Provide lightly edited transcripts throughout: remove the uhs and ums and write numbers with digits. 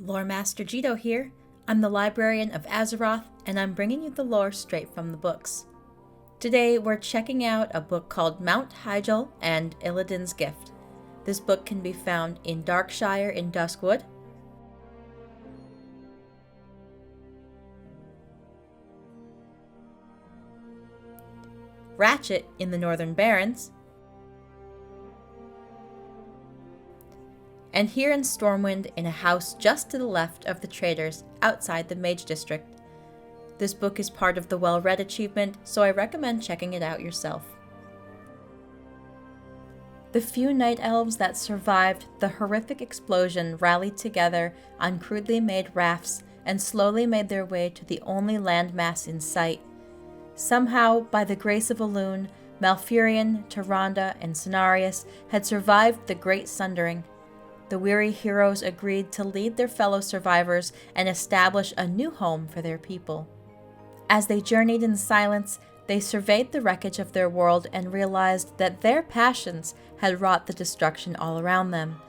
Lore Master Jito here. I'm the Librarian of Azeroth, and I'm bringing you the lore straight from the books. Today we're checking out a book called Mount Hyjal and Illidan's Gift. This book can be found in Darkshire in Duskwood, Ratchet in the Northern Barrens, and here in Stormwind in a house just to the left of the traders outside the Mage District. This book is part of the Well-Read achievement, so I recommend checking it out yourself. The few Night Elves that survived the horrific explosion rallied together on crudely made rafts and slowly made their way to the only landmass in sight. Somehow, by the grace of Elune, Malfurion, Tyrande, and Cenarius had survived the Great Sundering. The weary heroes agreed to lead their fellow survivors and establish a new home for their people. As they journeyed in silence, they surveyed the wreckage of their world and realized that their passions had wrought the destruction all around them.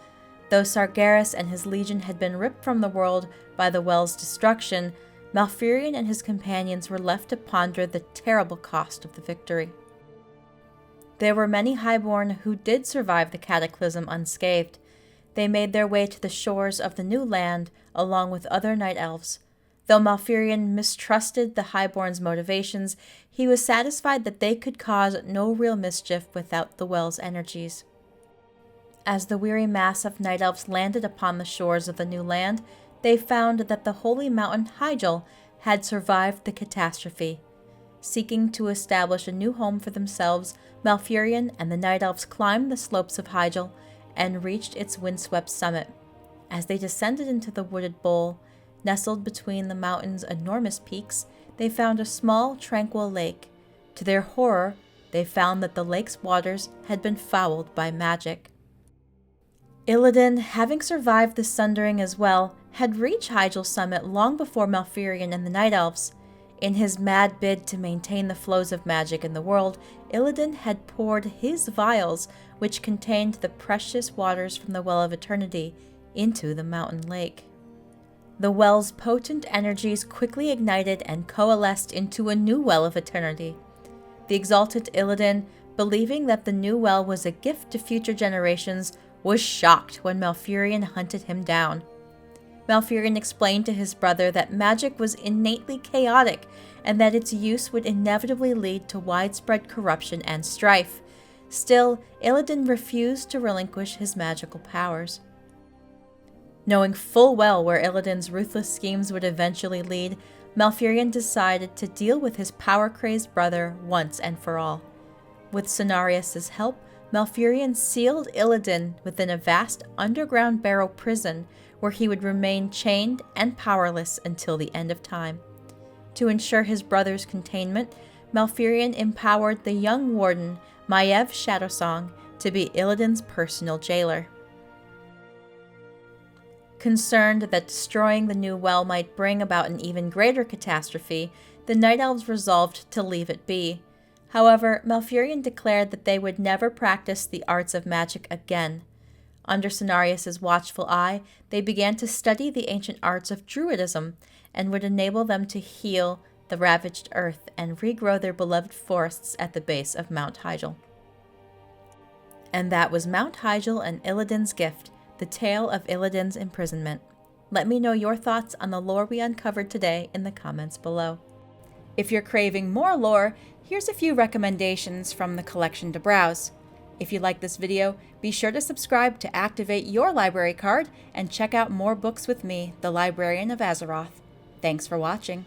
Though Sargeras and his legion had been ripped from the world by the well's destruction, Malfurion and his companions were left to ponder the terrible cost of the victory. There were many highborn who did survive the cataclysm unscathed. They made their way to the shores of the new land along with other Night Elves. Though Malfurion mistrusted the highborn's motivations, he was satisfied that they could cause no real mischief without the well's energies. As the weary mass of Night Elves landed upon the shores of the new land, they found that the holy mountain Hyjal had survived the catastrophe. Seeking to establish a new home for themselves, Malfurion and the Night Elves climbed the slopes of Hyjal and reached its windswept summit. As they descended into the wooded bowl, nestled between the mountain's enormous peaks, they found a small, tranquil lake. To their horror, they found that the lake's waters had been fouled by magic. Illidan, having survived the sundering as well, had reached Hyjal's summit long before Malfurion and the Night Elves. In his mad bid to maintain the flows of magic in the world, Illidan had poured his vials, which contained the precious waters from the Well of Eternity, into the mountain lake. The well's potent energies quickly ignited and coalesced into a new Well of Eternity. The exalted Illidan, believing that the new well was a gift to future generations, was shocked when Malfurion hunted him down. Malfurion explained to his brother that magic was innately chaotic and that its use would inevitably lead to widespread corruption and strife. Still, Illidan refused to relinquish his magical powers. Knowing full well where Illidan's ruthless schemes would eventually lead, Malfurion decided to deal with his power-crazed brother once and for all. With Cenarius' help, Malfurion sealed Illidan within a vast underground barrow prison where he would remain chained and powerless until the end of time. To ensure his brother's containment, Malfurion empowered the young warden, Maiev Shadowsong, to be Illidan's personal jailer. Concerned that destroying the new well might bring about an even greater catastrophe, the Night Elves resolved to leave it be. However, Malfurion declared that they would never practice the arts of magic again. Under Cenarius' watchful eye, they began to study the ancient arts of druidism and would enable them to heal the ravaged earth and regrow their beloved forests at the base of Mount Hyjal. And that was Mount Hyjal and Illidan's Gift, the tale of Illidan's imprisonment. Let me know your thoughts on the lore we uncovered today in the comments below. If you're craving more lore, here's a few recommendations from the collection to browse. If you like this video, be sure to subscribe to activate your library card and check out more books with me, the Librarian of Azeroth. Thanks for watching.